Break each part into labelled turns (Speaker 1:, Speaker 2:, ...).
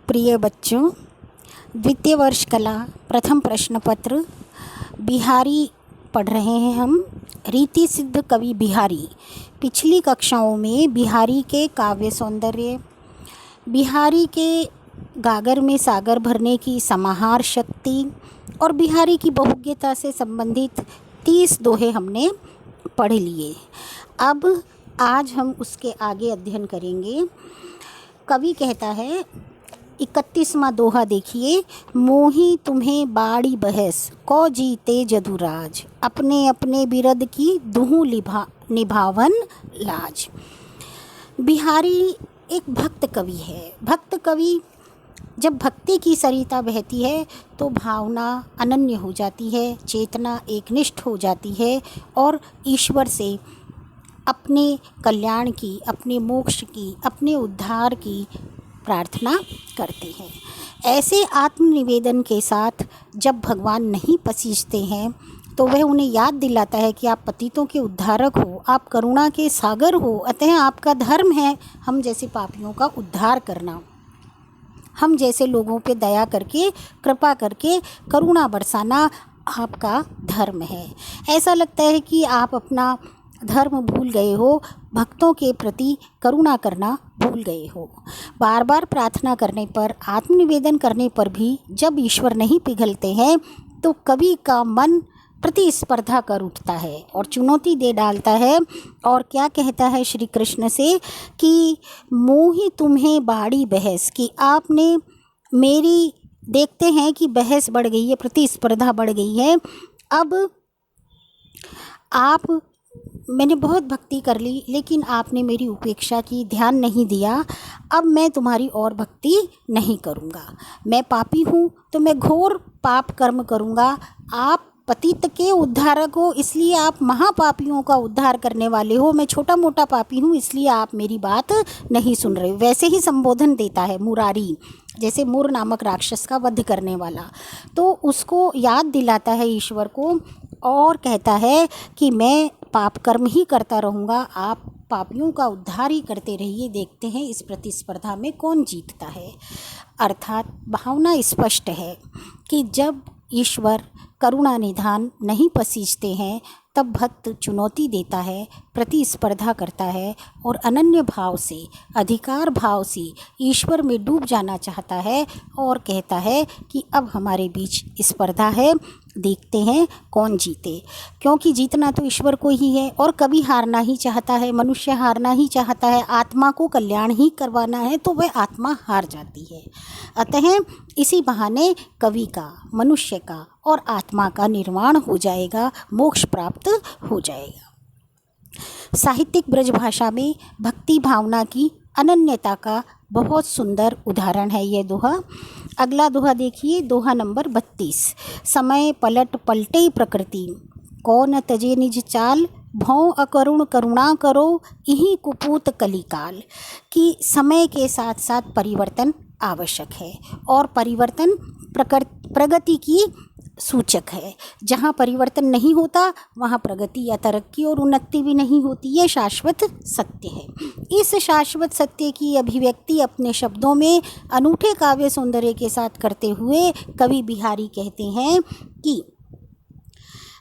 Speaker 1: प्रिय बच्चों, द्वितीय वर्ष कला प्रथम प्रश्न पत्र बिहारी पढ़ रहे हैं हम। रीति सिद्ध कवि बिहारी। पिछली कक्षाओं में बिहारी के काव्य सौंदर्य, बिहारी के गागर में सागर भरने की समाहार शक्ति और बिहारी की बहुज्ञता से संबंधित 30 दोहे हमने पढ़ लिए। अब आज हम उसके आगे अध्ययन करेंगे। कवि कहता है, 31वां दोहा देखिए। मोही तुम्हें बाड़ी बहस को जीते जदुराज, अपने अपने बिरद की दुहु निभावन लाज। बिहारी एक भक्त कवि है। भक्त कवि जब भक्ति की सरिता बहती है तो भावना अनन्य हो जाती है, चेतना एकनिष्ठ हो जाती है और ईश्वर से अपने कल्याण की, अपने मोक्ष की, अपने उद्धार की प्रार्थना करते हैं। ऐसे आत्मनिवेदन के साथ जब भगवान नहीं पसीजते हैं तो वह उन्हें याद दिलाता है कि आप पतितों के उद्धारक हो, आप करुणा के सागर हो, अतः आपका धर्म है हम जैसे पापियों का उद्धार करना, हम जैसे लोगों पे दया करके, कृपा करके करुणा बरसाना आपका धर्म है। ऐसा लगता है कि आप अपना धर्म भूल गए हो, भक्तों के प्रति करुणा करना भूल गए हो। बार बार प्रार्थना करने पर, आत्मनिवेदन करने पर भी जब ईश्वर नहीं पिघलते हैं तो कवि का मन प्रतिस्पर्धा कर उठता है और चुनौती दे डालता है। और क्या कहता है श्री कृष्ण से कि मोही तुम्हें बाड़ी बहस, कि आपने मेरी, देखते हैं कि बहस बढ़ गई है, प्रतिस्पर्धा बढ़ गई है। अब आप, मैंने बहुत भक्ति कर ली लेकिन आपने मेरी उपेक्षा की, ध्यान नहीं दिया। अब मैं तुम्हारी और भक्ति नहीं करूँगा। मैं पापी हूँ तो मैं घोर पाप कर्म करूँगा। आप पतित के उद्धारक हो इसलिए आप महापापियों का उद्धार करने वाले हो, मैं छोटा मोटा पापी हूँ इसलिए आप मेरी बात नहीं सुन रहे हो। वैसे ही संबोधन देता है मुरारी, जैसे मुर नामक राक्षस का वध करने वाला, तो उसको याद दिलाता है ईश्वर को और कहता है कि मैं पाप कर्म ही करता रहूँगा, आप पापियों का उद्धार ही करते रहिए, देखते हैं इस प्रतिस्पर्धा में कौन जीतता है। अर्थात भावना स्पष्ट है कि जब ईश्वर करुणा निधान नहीं पसीजते हैं तब भक्त चुनौती देता है, प्रतिस्पर्धा करता है और अनन्य भाव से, अधिकार भाव से ईश्वर में डूब जाना चाहता है और कहता है कि अब हमारे बीच स्पर्धा है, देखते हैं कौन जीते। क्योंकि जीतना तो ईश्वर को ही है और कभी हारना ही चाहता है, मनुष्य हारना ही चाहता है, आत्मा को कल्याण ही करवाना है तो वह आत्मा हार जाती है। अतः इसी बहाने कवि का, मनुष्य का और आत्मा का निर्वाण हो जाएगा, मोक्ष प्राप्त हो जाएगा। साहित्यिक ब्रज भाषा में भक्ति भावना की अनन्यता का बहुत सुंदर उदाहरण है ये दोहा। अगला दोहा देखिए, दोहा नंबर 32। समय पलट पलटे प्रकृति, कौन तजे निज चाल, भौं अकरुण करुणा करो, इही कुपूत कलिकाल। कि समय के साथ साथ परिवर्तन आवश्यक है और परिवर्तन प्रगति की सूचक है। जहाँ परिवर्तन नहीं होता वहाँ प्रगति या तरक्की और उन्नति भी नहीं होती, ये शाश्वत सत्य है। इस शाश्वत सत्य की अभिव्यक्ति अपने शब्दों में अनूठे काव्य सौंदर्य के साथ करते हुए कवि बिहारी कहते हैं कि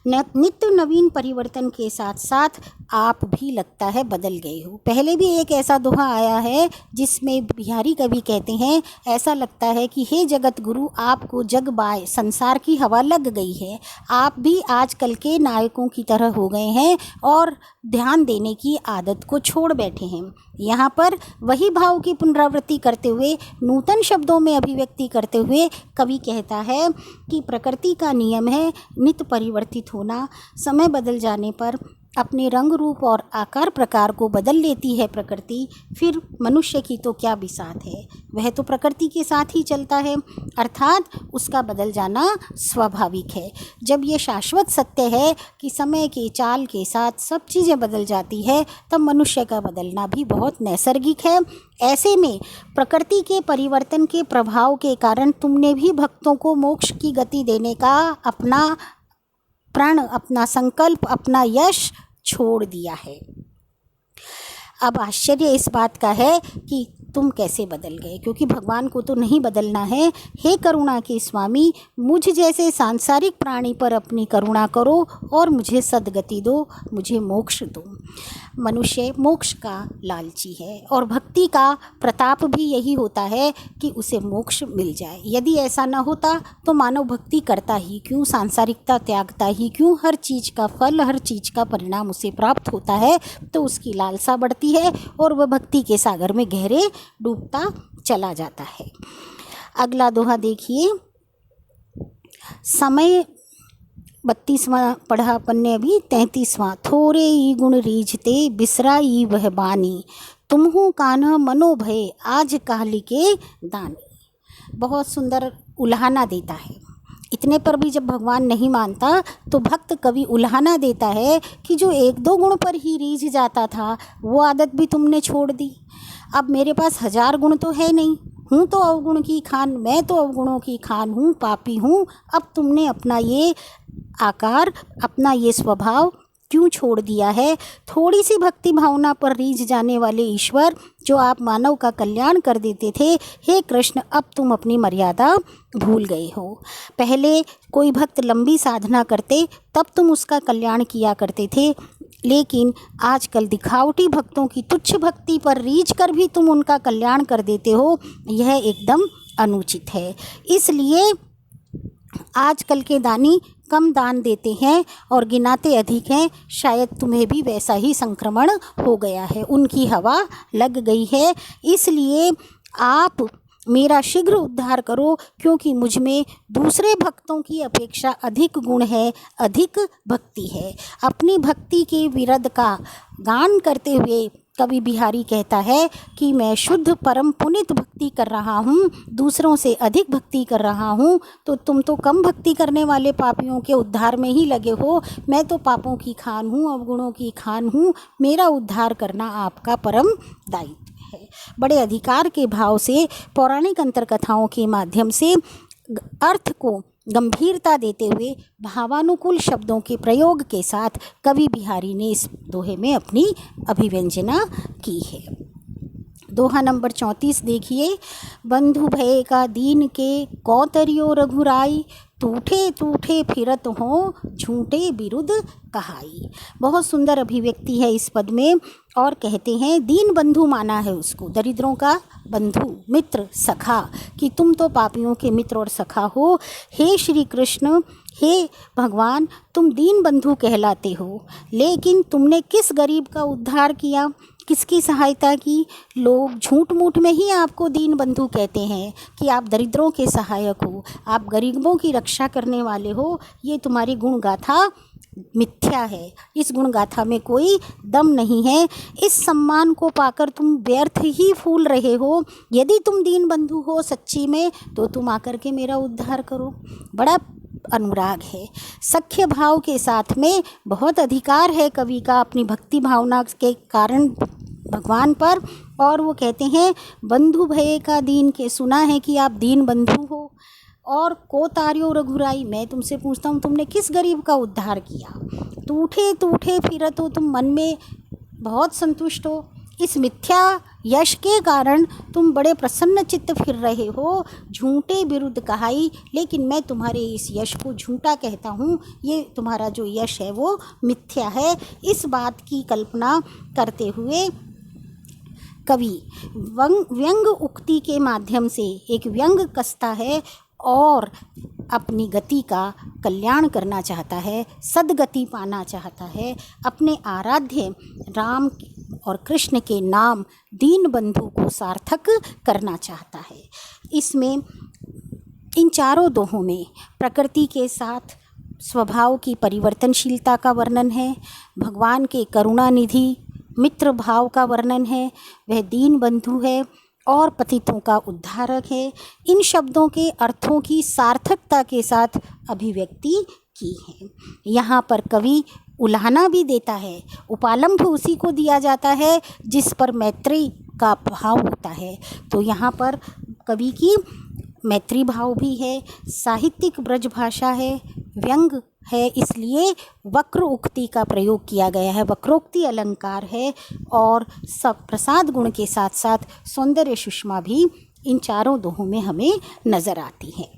Speaker 1: नित्य नवीन परिवर्तन के साथ साथ आप भी लगता है बदल गए हो। पहले भी एक ऐसा दोहा आया है जिसमें बिहारी कवि कहते हैं, ऐसा लगता है कि हे जगत गुरु, आपको जग बाय संसार की हवा लग गई है, आप भी आजकल के नायकों की तरह हो गए हैं और ध्यान देने की आदत को छोड़ बैठे हैं। यहाँ पर वही भाव की पुनरावृत्ति करते हुए, नूतन शब्दों में अभिव्यक्ति करते हुए कवि कहता है कि प्रकृति का नियम है नित्य परिवर्तित होना। समय बदल जाने पर अपने रंग रूप और आकार प्रकार को बदल लेती है प्रकृति। फिर मनुष्य की तो क्या बिसात है, वह तो प्रकृति के साथ ही चलता है, अर्थात उसका बदल जाना स्वाभाविक है। जब ये शाश्वत सत्य है कि समय के चाल के साथ सब चीज़ें बदल जाती है, तब मनुष्य का बदलना भी बहुत नैसर्गिक है। ऐसे में प्रकृति के परिवर्तन के प्रभाव के कारण तुमने भी भक्तों को मोक्ष की गति देने का अपना प्रण, अपना संकल्प, अपना यश छोड़ दिया है। अब आश्चर्य इस बात का है कि तुम कैसे बदल गए, क्योंकि भगवान को तो नहीं बदलना है। हे करुणा के स्वामी, मुझ जैसे सांसारिक प्राणी पर अपनी करुणा करो और मुझे सद्गति दो, मुझे मोक्ष दो। मनुष्य मोक्ष का लालची है और भक्ति का प्रताप भी यही होता है कि उसे मोक्ष मिल जाए। यदि ऐसा न होता तो मानव भक्ति करता ही क्यों, सांसारिकता त्यागता ही क्यों। हर चीज़ का फल, हर चीज़ का परिणाम उसे प्राप्त होता है तो उसकी लालसा बढ़ती है और वह भक्ति के सागर में गहरे डूबता चला जाता है। अगला दोहा देखिए, समय 32वां पढ़ा अपन ने अभी, 33वां। थोरे ही गुण रीझते बिसराई वह बानी, तुमहु कान्हा मनो भय आज काली के दानी। बहुत सुंदर उल्हाना देता है। इतने पर भी जब भगवान नहीं मानता तो भक्त कवि उल्हाना देता है कि जो 1-2 गुण पर ही रीझ जाता था वो आदत भी तुमने छोड़ दी। अब मेरे पास 1000 गुण तो है नहीं, हूँ तो अवगुण की खान, मैं तो अवगुणों की खान हूँ, पापी हूँ। अब तुमने अपना ये आकार, अपना ये स्वभाव क्यों छोड़ दिया है। थोड़ी सी भक्ति भावना पर रीझ जाने वाले ईश्वर, जो आप मानव का कल्याण कर देते थे, हे कृष्ण अब तुम अपनी मर्यादा भूल गए हो। पहले कोई भक्त लंबी साधना करते तब तुम उसका कल्याण किया करते थे, लेकिन आजकल दिखावटी भक्तों की तुच्छ भक्ति पर रीझ कर भी तुम उनका कल्याण कर देते हो। यह एकदम अनुचित है। इसलिए आजकल के दानी कम दान देते हैं और गिनाते अधिक हैं। शायद तुम्हें भी वैसा ही संक्रमण हो गया है, उनकी हवा लग गई है। इसलिए आप मेरा शीघ्र उद्धार करो, क्योंकि मुझ में दूसरे भक्तों की अपेक्षा अधिक गुण है, अधिक भक्ति है। अपनी भक्ति के विरध का गान करते हुए कवि बिहारी कहता है कि मैं शुद्ध परम पुनित भक्ति कर रहा हूँ, दूसरों से अधिक भक्ति कर रहा हूँ, तो तुम तो कम भक्ति करने वाले पापियों के उद्धार में ही लगे हो। मैं तो पापों की खान हूँ, अवगुणों की खान हूँ, मेरा उद्धार करना आपका परम दायित्व है। बड़े अधिकार के भाव से पौराणिक अंतरकथाओं के माध्यम से अर्थ को गंभीरता देते हुए भावानुकूल शब्दों के प्रयोग के साथ कवि बिहारी ने इस दोहे में अपनी अभिव्यंजना की है। दोहा नंबर 34 देखिए, बंधु भय का दीन के कौतरियो रघुराई, टूठे टूठे फिरत हो झूठे बिरुद कहाई। बहुत सुंदर अभिव्यक्ति है इस पद में। और कहते हैं दीन बंधु माना है उसको, दरिद्रों का बंधु, मित्र, सखा, कि तुम तो पापियों के मित्र और सखा हो। हे श्री कृष्ण, हे भगवान, तुम दीन बंधु कहलाते हो, लेकिन तुमने किस गरीब का उद्धार किया, किसकी सहायता की। लोग झूठ मूठ में ही आपको दीन बंधु कहते हैं कि आप दरिद्रों के सहायक हो, आप गरीबों की रक्षा करने वाले हो। ये तुम्हारी गुण गाथा मिथ्या है, इस गुण गाथा में कोई दम नहीं है। इस सम्मान को पाकर तुम व्यर्थ ही फूल रहे हो। यदि तुम दीन बंधु हो सच्ची में तो तुम आकर के मेरा उद्धार करो। बड़ा अनुराग है, सख्य भाव के साथ में बहुत अधिकार है कवि का अपनी भक्ति भावना के कारण भगवान पर। और वो कहते हैं बंधु भय का दीन के, सुना है कि आप दीन बंधु हो। और को तार्यो रघुराई, मैं तुमसे पूछता हूँ तुमने किस गरीब का उद्धार किया। टूठे टूठे फिरत हो, तुम मन में बहुत संतुष्ट हो, इस मिथ्या यश के कारण तुम बड़े प्रसन्न चित्त फिर रहे हो। झूठे बिरुद कहाई, लेकिन मैं तुम्हारे इस यश को झूठा कहता हूँ, ये तुम्हारा जो यश है वो मिथ्या है। इस बात की कल्पना करते हुए कवि व्यंग उक्ति के माध्यम से एक व्यंग कसता है और अपनी गति का कल्याण करना चाहता है, सद्गति पाना चाहता है। अपने आराध्य राम और कृष्ण के नाम दीन बंधु को सार्थक करना चाहता है। इसमें इन चारों दोहों में प्रकृति के साथ स्वभाव की परिवर्तनशीलता का वर्णन है, भगवान के करुणानिधि मित्र भाव का वर्णन है, वह दीन बंधु है और पतितों का उद्धारक है। इन शब्दों के अर्थों की सार्थकता के साथ अभिव्यक्ति की है। यहाँ पर कवि उल्हाना भी देता है, उपालंभ उसी को दिया जाता है जिस पर मैत्री का भाव होता है। तो यहाँ पर कवि की मैत्री भाव भी है, साहित्यिक ब्रज भाषा है, व्यंग है, इसलिए वक्र उक्ति का प्रयोग किया गया है। वक्रोक्ति अलंकार है और सब प्रसाद गुण के साथ साथ सौंदर्य सुषमा भी इन चारों दोहों में हमें नज़र आती है।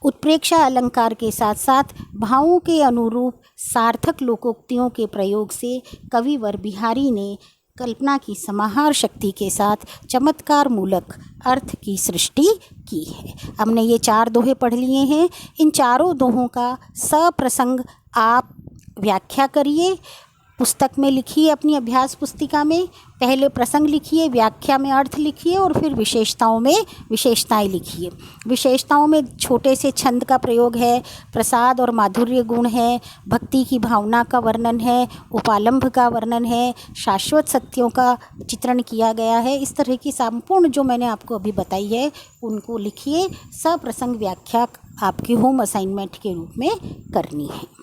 Speaker 1: उत्प्रेक्षा अलंकार के साथ साथ भावों के अनुरूप सार्थक लोकोक्तियों के प्रयोग से कविवर बिहारी ने कल्पना की समाहार शक्ति के साथ चमत्कार मूलक अर्थ की सृष्टि की है। हमने ये 4 दोहे पढ़ लिए हैं। इन चारों दोहों का सप्रसंग आप व्याख्या करिए, पुस्तक में लिखिए, अपनी अभ्यास पुस्तिका में पहले प्रसंग लिखिए, व्याख्या में अर्थ लिखिए और फिर विशेषताओं में विशेषताएं लिखिए। विशेषताओं में छोटे से छंद का प्रयोग है, प्रसाद और माधुर्य गुण है, भक्ति की भावना का वर्णन है, उपालंभ का वर्णन है, शाश्वत सत्यों का चित्रण किया गया है। इस तरह की संपूर्ण जो मैंने आपको अभी बताई है उनको लिखिए। सप्रसंग व्याख्या आपकी होम असाइनमेंट के रूप में करनी है।